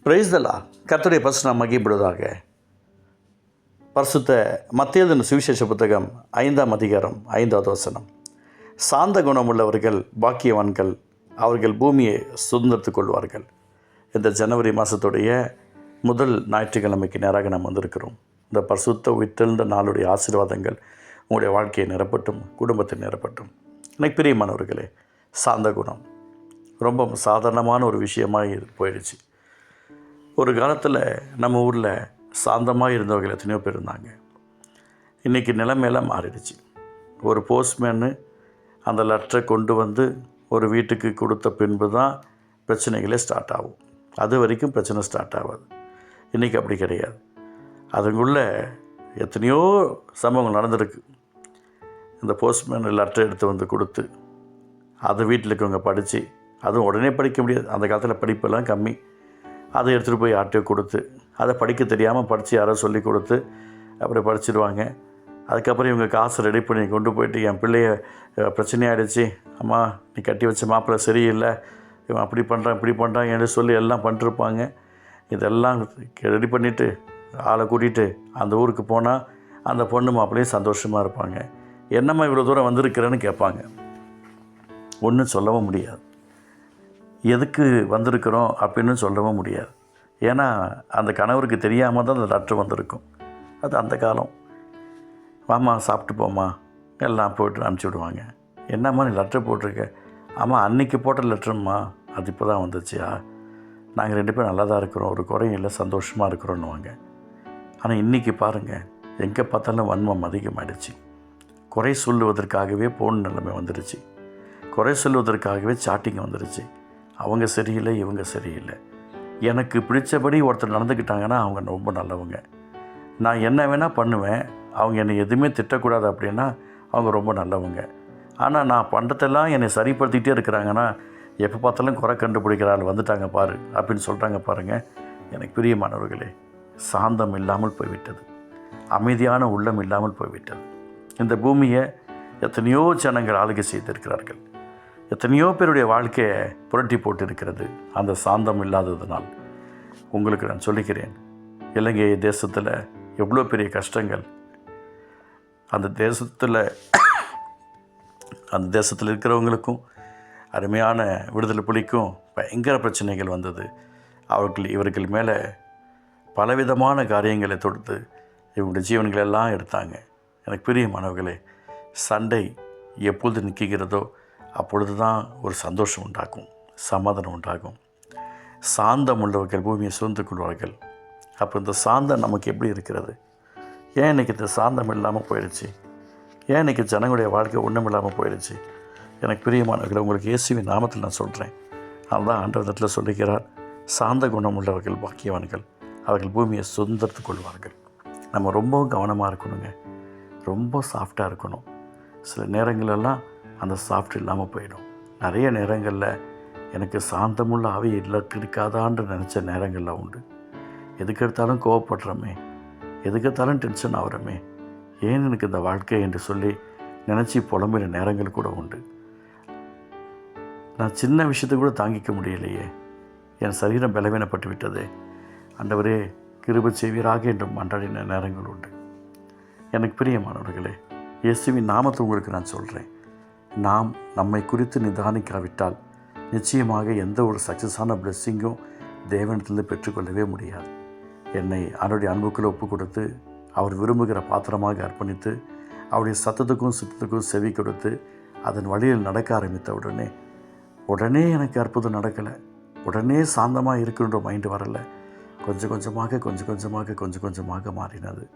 Praise the Lord. கர்த்தருடைய பரிசுத்த நாமம் மகிமைப்படுவதாக. பரிசுத்த மத்தேயு எழுதின சுவிசேஷ புத்தகம் 5ஆம் அதிகாரம் 5வது வசனம். சாந்த குணமுள்ளவர்கள் பாக்கியவான்கள், அவர்கள் பூமியை சுதந்திரத்துக் கொள்வார்கள். இந்த ஜனவரி மாதத்துடைய முதல் ஞாயிற்றுக்கிழமைக்கு நேராக நாம் வந்திருக்கிறோம். இந்த பரிசுத்த உயிர்த்தெழுந்த நாளுடைய ஆசீர்வாதங்கள் உங்களுடைய வாழ்க்கையை நிரப்பட்டும், குடும்பத்தை நிரப்பட்டும். எனக்கு பிரியமானவர்களே, சாந்த குணம் ரொம்ப சாதாரணமான ஒரு விஷயமாக போயிடுச்சு. ஒரு காலத்தில் நம்ம ஊரில் சாந்தமாக இருந்தவர்கள் எத்தனையோ பேர் இருந்தாங்க. இன்றைக்கி நிலைமையெல்லாம் மாறிடுச்சு. ஒரு போஸ்ட்மேனு அந்த லெட்டரை கொண்டு வந்து ஒரு வீட்டுக்கு கொடுத்த பின்பு தான் பிரச்சனைகளே ஸ்டார்ட் ஆகும். அது வரைக்கும் பிரச்சனை ஸ்டார்ட் ஆகாது. இன்றைக்கி அப்படி கிடையாது. அதுக்குள்ள எத்தனையோ சம்பவங்கள் நடந்திருக்கு. இந்த போஸ்ட்மேன் லெட்டர் எடுத்து வந்து கொடுத்து அதை வீட்டில் இருக்கவங்க படித்து, அதுவும் உடனே படிக்க முடியாது, அந்த காலத்தில் படிப்பெல்லாம் கம்மி, அதை எடுத்துகிட்டு போய் யார்கிட்டயோ கொடுத்து, அதை படிக்க தெரியாமல் படித்து யாரோ சொல்லி கொடுத்து அப்படி படிச்சிடுவாங்க. அதுக்கப்புறம் இவங்க காசு ரெடி பண்ணி கொண்டு போயிட்டு, என் பிள்ளைய பிரச்சனையாகிடுச்சு, அம்மா நீ கட்டி வச்ச மாப்பிள்ளை சரியில்லை, இவன் அப்படி பண்ணுறான் இப்படி பண்ணுறான் என்று சொல்லி எல்லாம் பண்ணிட்டுருப்பாங்க. இதெல்லாம் ரெடி பண்ணிவிட்டு ஆளை கூட்டிகிட்டு அந்த ஊருக்கு போனால் அந்த பொண்ணு மாப்பிள்ளையும் சந்தோஷமாக இருப்பாங்க. என்னம்மா இவ்வளோ தூரம் வந்திருக்கிறேன்னு கேட்பாங்க. ஒன்றும் சொல்லவும் முடியாது. எதுக்கு வந்திருக்கிறோம் அப்படின்னு சொல்லவும் முடியாது. ஏன்னா அந்த கணவருக்கு தெரியாமல் தான் அந்த லெட்ரு வந்திருக்கும். அது அந்த காலம். வாம்மா சாப்பிட்டு போம்மா எல்லாம் போய்ட்டு அனுப்பிச்சி விடுவாங்க. என்னம்மா நீ லெட்ரு போட்டிருக்க? ஆமாம், அன்றைக்கி போட்ட லெட்ரும்மா, அது இப்போ தான் வந்துச்சியா, நாங்கள் 2 பேரும் நல்லா தான் இருக்கிறோம், ஒரு குறையும் இல்லை, சந்தோஷமாக இருக்கிறோன்னுவாங்க. ஆனால் இன்றைக்கி பாருங்கள், எங்கே பார்த்தாலும் வன்மம் அதிகமாகிடுச்சு. குறை சொல்லுவதற்காகவே போன் நிலைமை வந்துடுச்சு. குறை சொல்லுவதற்காகவே சாட்டிங் வந்துடுச்சு. அவங்க சரியில்லை, இவங்க சரியில்லை. எனக்கு பிடிச்சபடி ஒருத்தர் நடந்துக்கிட்டாங்கன்னா அவங்க ரொம்ப நல்லவங்க, நான் என்ன வேணால் பண்ணுவேன், அவங்க என்னை எதுவுமே திட்டக்கூடாது அப்படின்னா அவங்க ரொம்ப நல்லவங்க. ஆனால் நான் பண்ணுறதெல்லாம் என்னை சரிப்படுத்திக்கிட்டே இருக்கிறாங்கன்னா எப்போ பார்த்தாலும் குறை கண்டுபிடிக்கிறாள் வந்துட்டாங்க பாரு அப்படின்னு சொல்கிறாங்க பாருங்கள். எனக்கு பிரியமானவர்களே, சாந்தம் இல்லாமல் போய்விட்டது, அமைதியான உள்ளம் இல்லாமல் போய்விட்டது. இந்த பூமியை எத்தனையோ ஜனங்கள் ஆளுகை செய்திருக்கிறார்கள். எத்தனையோ பேருடைய வாழ்க்கையை புரட்டி போட்டு இருக்கிறது அந்த சாந்தம் இல்லாததுனால். உங்களுக்கு நான் சொல்லிக்கிறேன், இலங்கை தேசத்தில் எவ்வளோ பெரிய கஷ்டங்கள், அந்த தேசத்தில் இருக்கிறவங்களுக்கும் அருமையான விடுதலை புலிக்கும் பயங்கர பிரச்சனைகள் வந்தது. இவர்கள் மேலே பலவிதமான காரியங்களை தொடுத்து இவங்களுடைய ஜீவன்களெல்லாம் எடுத்தாங்க. எனக்கு பிரியமானவர்களே, சண்டை எப்பொழுது நிற்கிறதோ அப்பொழுது தான் ஒரு சந்தோஷம் உண்டாகும், சமாதானம் உண்டாகும். சாந்தம் உள்ளவர்கள் பூமியை சூழ்ந்து கொள்வார்கள். அப்போ இந்த சாந்தம் நமக்கு எப்படி இருக்கிறது? ஏன் இன்றைக்கி இந்த சாந்தம் இல்லாமல் போயிடுச்சு? ஏன் இன்றைக்கி ஜனங்களுடைய வாழ்க்கை ஒன்றும் இல்லாமல் போயிடுச்சு? எனக்கு பிரியமானவர்கள், உங்களுக்கு இயேசுவின் நாமத்தில் நான் சொல்கிறேன். அதுதான் ஆண்டவரிடத்தில் சொல்லுகிறார், சாந்த குணம் உள்ளவர்கள் பாக்கியவான்கள், அவர்கள் பூமியை சுதந்திரத்துக் கொள்வார்கள். நம்ம ரொம்பவும் கவனமாக இருக்கணுங்க, ரொம்ப சாஃப்டாக இருக்கணும். சில நேரங்களெல்லாம் அந்த சாஃப்ட் இல்லாமல் போயிடும். நிறைய நேரங்களில் எனக்கு சாந்தமுள்ள ஆவி இருக்காதான்னு நினச்ச நேரங்களில் உண்டு. எதுக்கெடுத்தாலும் கோவப்படுறோமே, எதுக்கெடுத்தாலும் டென்ஷன் ஆகிறோமே, ஏன் எனக்கு இந்த வாழ்க்கை என்று சொல்லி நினச்சி புலம்புகிற நேரங்கள் கூட உண்டு. நான் சின்ன விஷயத்தை கூட தாங்கிக்க முடியலையே, என் சரீரம் பலவீனப்பட்டு விட்டதே, ஆண்டவரே கிருபை செய்வீராக என்று மன்றாடின நேரங்கள் உண்டு. எனக்கு பிரியமானவர்களே, இயேசுவின் நாமத்தை உங்களுக்கு நான் சொல்கிறேன், நாம் நம்மை குறித்து நிதானிக்காவிட்டால் நிச்சயமாக எந்த ஒரு சக்ஸஸான பிளெஸ்ஸிங்கும் தேவனிடத்திலிருந்து பெற்றுக்கொள்ளவே முடியாது. என்னை அவருடைய அன்புக்குள்ளே ஒப்பு கொடுத்து அவர் விரும்புகிற பாத்திரமாக அர்ப்பணித்து அவருடைய சத்தத்துக்கும் சித்தத்துக்கும் செவி கொடுத்து அதன் வழியில் நடக்க ஆரம்பித்த உடனே எனக்கு அற்புதம் நடக்கலை, உடனே சாந்தமாக இருக்குன்ற மைண்டு வரலை. கொஞ்சம் கொஞ்சமாக மாறினது.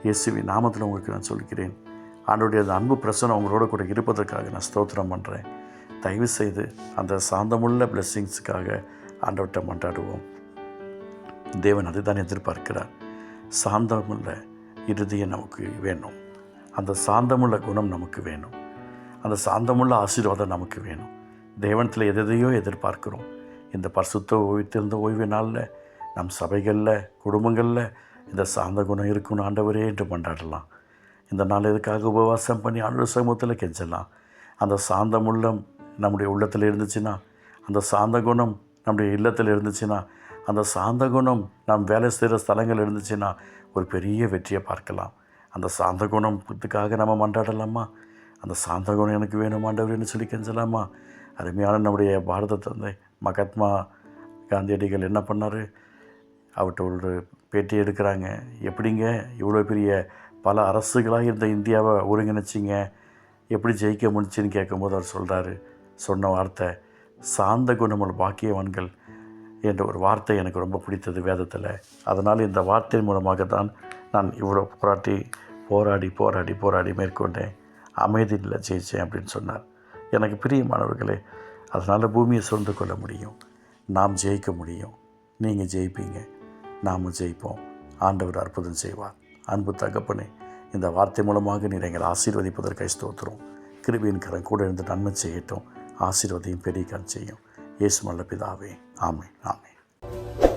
இயேசுவின் நாமத்தில் உங்களுக்கு நான் சொல்கிறேன், ஆண்டவருடைய அந்த அன்பு பிரசனம் அவங்களோட கூட இருப்பதற்காக நான் ஸ்தோத்திரம் பண்ணுறேன். தயவு செய்து அந்த சாந்தமுள்ள பிளெஸ்ஸிங்ஸுக்காக ஆண்டவர்கிட்ட மன்றாடுவோம். தேவன் அதை தான் எதிர்பார்க்கிறார். சாந்தமுள்ள இறுதியை நமக்கு வேணும், அந்த சாந்தமுள்ள குணம் நமக்கு வேணும், அந்த சாந்தமுள்ள ஆசீர்வாதம் நமக்கு வேணும். தேவனத்தில் எதையோ எதிர்பார்க்கிறோம். இந்த பரிசுத்த ஓய்வித்திருந்த ஓய்வு நாளில் நம் சபைகளில் குடும்பங்களில் இந்த சாந்த குணம் இருக்கணும் ஆண்டவரே என்று கொண்டாடலாம். இந்த நாள் இதுக்காக உபவாசம் பண்ணி ஆண்டவர் சமூகத்தில் கெஞ்சலாம். அந்த சாந்தமுள்ளம் நம்முடைய உள்ளத்தில் இருந்துச்சுன்னா, அந்த சாந்த குணம் நம்முடைய இல்லத்தில் இருந்துச்சுன்னா, அந்த சாந்த குணம் நாம் வேலை செய்கிற ஸ்தலங்கள் இருந்துச்சுன்னா ஒரு பெரிய வெற்றியை பார்க்கலாம். அந்த சாந்த குணத்துக்காக நம்ம மன்றாடலாமா? அந்த சாந்த குணம் எனக்கு வேணும் ஆண்டவரேன்னு சொல்லி கெஞ்சலாமா? அருமையான நம்முடைய பாரத தந்தை மகாத்மா காந்தியடிகள் என்ன பண்ணார்? அவர்கிட்ட ஒரு பேட்டி எடுக்கிறாங்க. எப்படிங்க இவ்வளோ பெரிய பல அரசுகளாக இருந்த இந்தியாவை ஒருங்கிணைச்சிங்க, எப்படி ஜெயிக்க முடிச்சுன்னு கேட்கும்போது அவர் சொல்கிறாரு, சொன்ன வார்த்தை சாந்த குணமுள்ள பாக்கியவான்கள் என்ற ஒரு வார்த்தை எனக்கு ரொம்ப பிடித்தது வேதத்தில். அதனால் இந்த வார்த்தை மூலமாக தான் நான் இவ்வளோ போராடி மேற்கொண்டேன், அமைதியில் ஜெயித்தேன் அப்படின்னு சொன்னார். எனக்கு பிரியமானவர்களே, அதனால் பூமியை சூழ்ந்து கொள்ள முடியும், நாம் ஜெயிக்க முடியும். நீங்கள் ஜெயிப்பீங்க, நாம் ஜெயிப்போம். ஆண்டவர் அற்புதம் செய்வார். அன்பு தகப்பனே, இந்த வார்த்தை மூலமாக நீர் எங்களை ஆசீர்வதிப்பதற்காக ஸ்தோத்திரம். கிருபையின் கரம் கூட இருந்து நன்மை செய்யட்டும், ஆசீர்வதியும் பெரிய செய்யும். இயேசு நல்ல பிதாவே, ஆமென் ஆமென்.